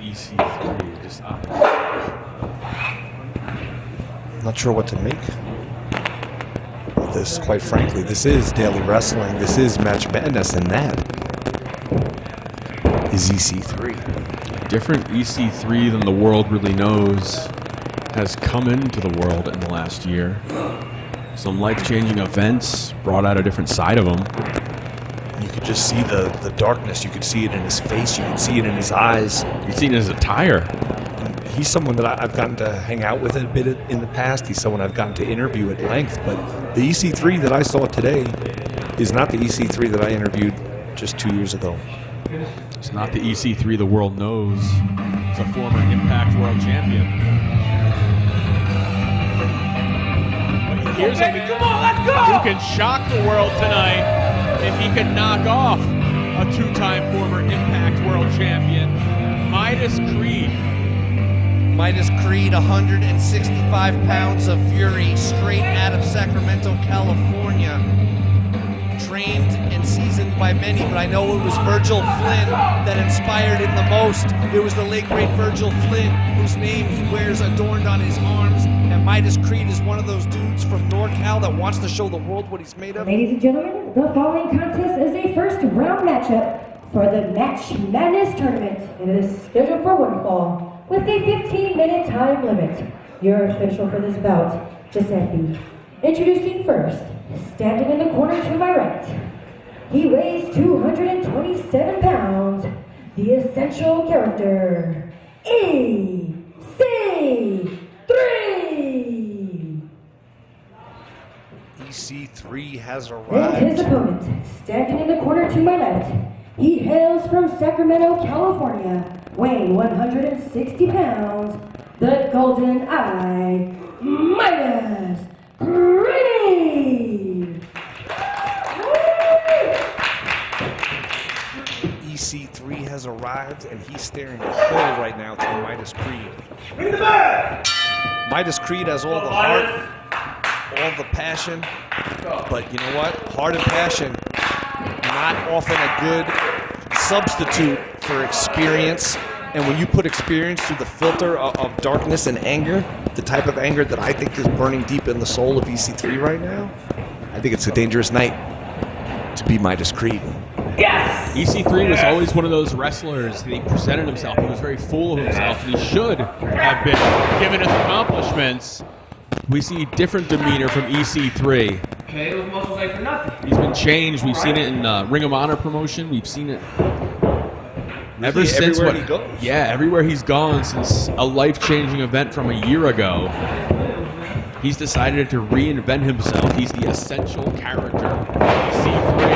EC3 just Not sure what to make of this, quite frankly. This is daily wrestling. This is Match Madness, and that is EC3. different EC3 than the world really knows has come into the world in the last year. Some life-changing events brought out a different side of him. You could just see the darkness. You could see it in his face. You could see it in his eyes. You could see it in his attire. He's someone that I've gotten to hang out with a bit in the past. He's someone I've gotten to interview at length. But the EC3 that I saw today is not the EC3 that I interviewed just 2 years ago. It's not the EC3 the world knows. It's a former Impact World Champion. Here's a man who can shock the world tonight if he can knock off a two-time former Impact World Champion, Midas Kreed. Midas Kreed, 165 pounds of fury, straight out of Sacramento, California. Trained and seasoned by many, but I know it was Virgil Flynn that inspired him the most. It was the late great Virgil Flynn, whose name he wears adorned on his arms. And Midas Kreed is one of those dudes from NorCal that wants to show the world what he's made of. Ladies and gentlemen, the following contest is a first round matchup for the Match Madness tournament. It is scheduled for one fall with a 15-minute time limit. Your official for this bout, Giuseppe. Introducing first, standing in the corner to my right. He weighs 227 pounds, the essential character, EC3! EC3 has And arrived. his opponent, standing in the corner to my left. He hails from Sacramento, California, weighing 160 pounds, the Golden Eye, Midas Kreed! EC3 has arrived, and he's staring cold right now to Midas Kreed. Midas Kreed has all the heart, all the passion, but you know what? Heart and passion, not often a good substitute for experience. And when you put experience through the filter of darkness and anger, the type of anger that I think is burning deep in the soul of EC3 right now, I think it's a dangerous night to be Midas Kreed. Yes! EC3 was always one of those wrestlers that he presented himself. He was very full of himself, and he should have been given his accomplishments. We see different demeanor from EC3. Okay, those muscles ain't for nothing. He's been changed. We've seen it in Ring of Honor promotion. We've seen it ever since everywhere he goes. Yeah, everywhere he's gone since a life-changing event from a year ago. He's decided to reinvent himself. He's the essential character, EC3.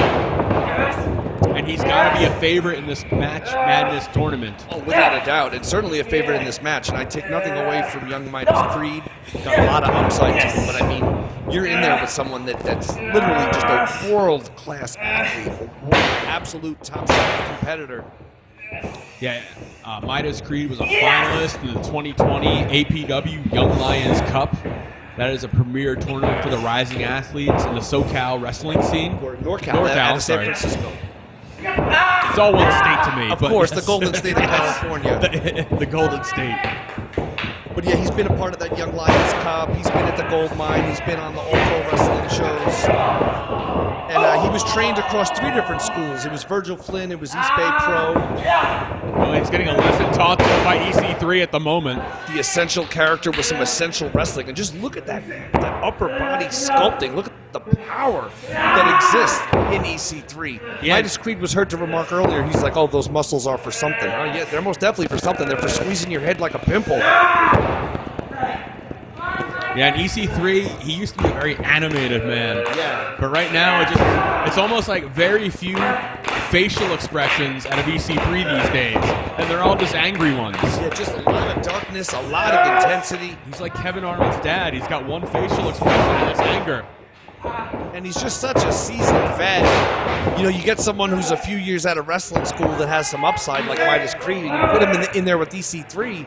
And he's got to be a favorite in this Match Madness tournament. Oh, without a doubt. And certainly a favorite in this match. And I take nothing away from young Midas Kreed. Got a lot of upside to him. But I mean, you're in there with someone that's literally just a world-class athlete. An absolute top-shelf competitor. Yeah, Midas Kreed was a finalist in the 2020 APW Young Lions Cup. That is a premier tournament for the rising athletes in the SoCal wrestling scene. Or NorCal, out of San Francisco. It's all one state to me. Of course, the Golden State of California. The Golden State. But yeah, he's been a part of that Young Lions Cup. He's been at the Gold Mine. He's been on the All-Pro Wrestling shows. And he was trained across 3 different schools. It was Virgil Flynn. It was East Bay Pro. Well, he's getting a lesson taught to him by EC3 at the moment. The essential character with some essential wrestling. And just look at that upper body sculpting. Look at the power that exists in EC3. Yeah. Midas Kreed was heard to remark earlier, he's like, oh, those muscles are for something. Oh, yeah, they're most definitely for something. They're for squeezing your head like a pimple. Yeah, and EC3, he used to be a very animated man. Yeah. But right now, it's almost like very few facial expressions out of EC3 these days. And they're all just angry ones. Yeah, just a lot of darkness, a lot of intensity. He's like Kevin Arnold's dad. He's got one facial expression and it's anger. And he's just such a seasoned vet. You know, you get someone who's a few years out of wrestling school that has some upside, like Midas Kreed, and you put him in there with EC3. In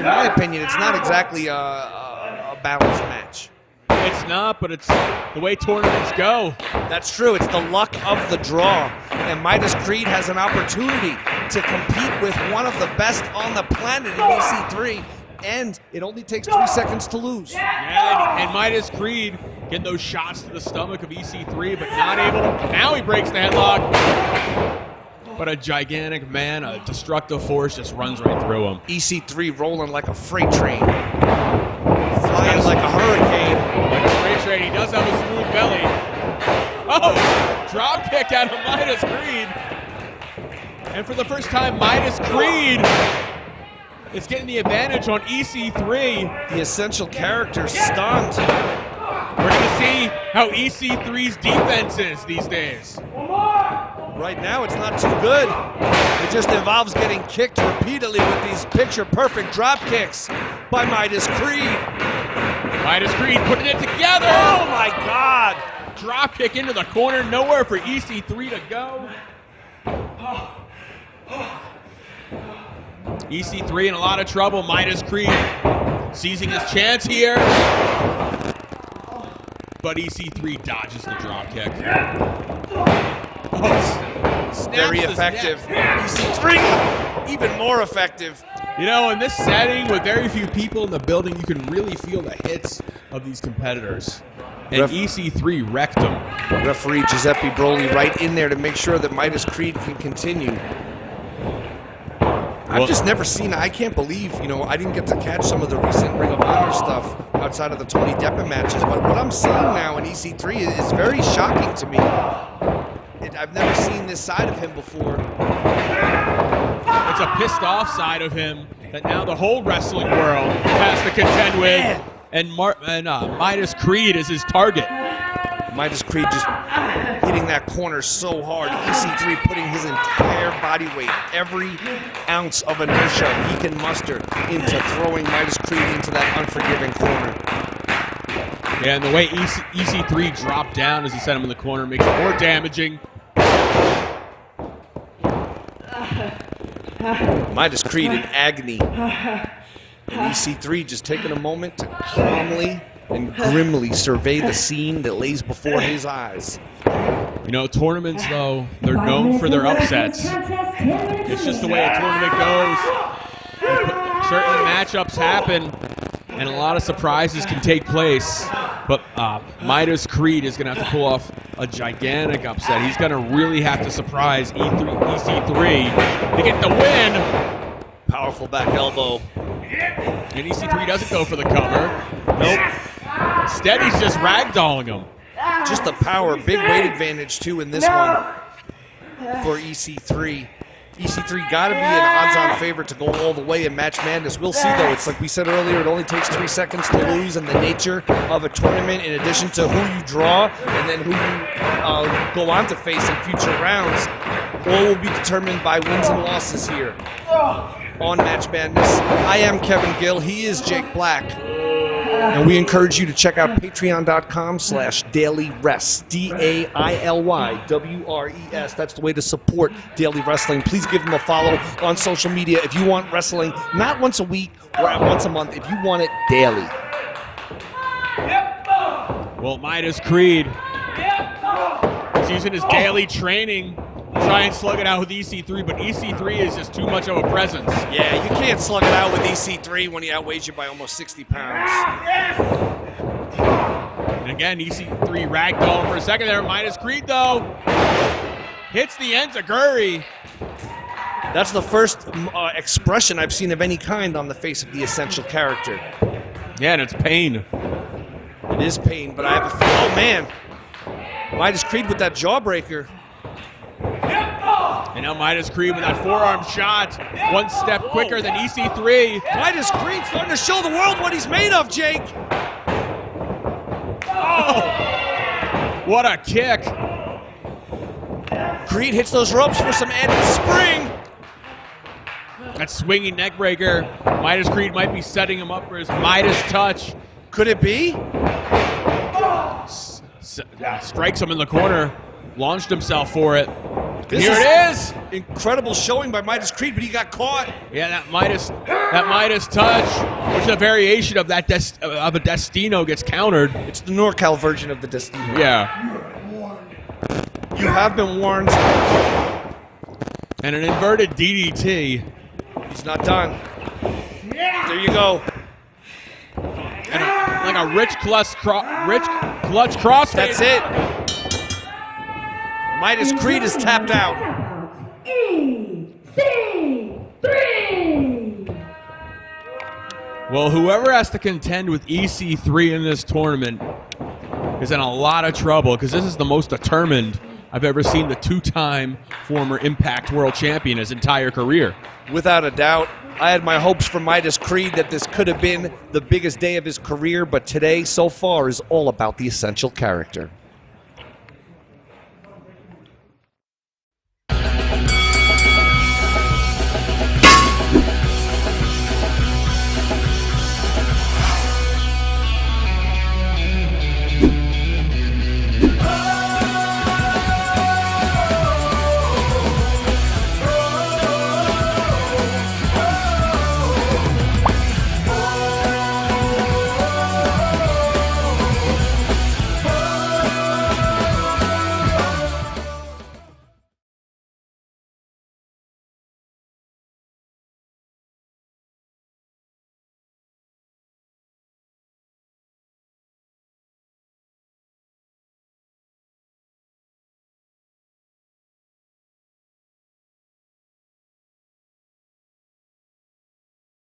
my opinion, it's not exactly a balanced match. It's not, but it's the way tournaments go. That's true. It's the luck of the draw. And Midas Kreed has an opportunity to compete with one of the best on the planet in EC3, and it only takes 3 seconds to lose. Yeah, and Midas Kreed getting those shots to the stomach of EC3, but not able to. Now he breaks the headlock. But a gigantic man, a destructive force, just runs right through him. EC3 rolling like a freight train. Flying like a hurricane. Like a freight train. He does have a smooth belly. Oh! Drop kick out of Midas Kreed. And for the first time, Midas Kreed is getting the advantage on EC3. The essential character stunned. We're going to see how EC3's defense is these days. Right now, it's not too good. It just involves getting kicked repeatedly with these picture-perfect drop kicks by Midas Kreed. Midas Kreed putting it together. Oh, my God. Drop kick into the corner. Nowhere for EC3 to go. EC3 in a lot of trouble. Midas Kreed seizing his chance here. But EC3 dodges the drop kick. Oh, very effective. EC3, even more effective. You know, in this setting with very few people in the building, you can really feel the hits of these competitors. And EC3 wrecked him. Referee Giuseppe Broly right in there to make sure that Midas Kreed can continue. I've just never seen, I can't believe, you know, I didn't get to catch some of the recent Ring of Honor stuff outside of the Tony Deppen matches, but what I'm seeing now in EC3 is very shocking to me. I've never seen this side of him before. It's a pissed off side of him that now the whole wrestling world has to contend with, and Midas Kreed is his target. Midas Kreed just hitting that corner so hard. EC3 putting his entire body weight, every ounce of inertia he can muster into throwing Midas Kreed into that unforgiving corner. Yeah, and the way EC3 dropped down as he set him in the corner makes it more damaging. Midas Kreed in agony. And EC3 just taking a moment to calmly and grimly survey the scene that lays before his eyes. You know, tournaments, though, they're known for their upsets. It's just the way a tournament goes. Certain matchups happen, and a lot of surprises can take place. But Midas Kreed is going to have to pull off a gigantic upset. He's going to really have to surprise EC3 to get the win. Powerful back elbow. And EC3 doesn't go for the cover. Nope. Instead, he's just ragdolling him. Just the power, big weight advantage, too, in this one for EC3. EC3 got to be an odds-on favorite to go all the way in Match Madness. We'll see, though. It's like we said earlier, it only takes 3 seconds to lose, and the nature of a tournament, in addition to who you draw and then who you go on to face in future rounds, all will be determined by wins and losses here on Match Madness. I am Kevin Gill. He is Jake Black. And we encourage you to check out patreon.com/dailywrest, DAILYWRES. That's the way to support Daily Wrestling. Please give them a follow on social media if you want wrestling, not once a week or once a month, if you want it daily. Well, Midas Kreed is using his daily training to try and slug it out with EC3, but EC3 is just too much of a presence. Yeah, you can't slug it out with EC3 when he outweighs you by almost 60 pounds. And again, EC3 ragdoll for a second there. Midas Kreed, though, hits the enziguri. That's the first expression I've seen of any kind on the face of the essential character. Yeah, and it's pain. It is pain, but I have a oh man, Midas Kreed with that jawbreaker. And now Midas Kreed with that forearm shot, one step quicker than EC3. Midas Kreed starting to show the world what he's made of, Jake. Oh, what a kick. Kreed hits those ropes for some added spring. That swinging neck breaker. Midas Kreed might be setting him up for his Midas touch. Could it be? Strikes him in the corner, launched himself for it. This Here it is. Incredible showing by Midas Kreed, but he got caught. Yeah, that Midas touch, which is a variation of that of a Destino, gets countered. It's the NorCal version of the Destino. Yeah. You have been warned. And an inverted DDT. He's not done. There you go. And like a rich clutch crossface. That's it. Midas Kreed is tapped out. EC3. Well, whoever has to contend with EC3 in this tournament is in a lot of trouble, because this is the most determined I've ever seen the two-time former Impact World Champion his entire career. Without a doubt. I had my hopes for Midas Kreed that this could have been the biggest day of his career, but today, so far, is all about the essential character.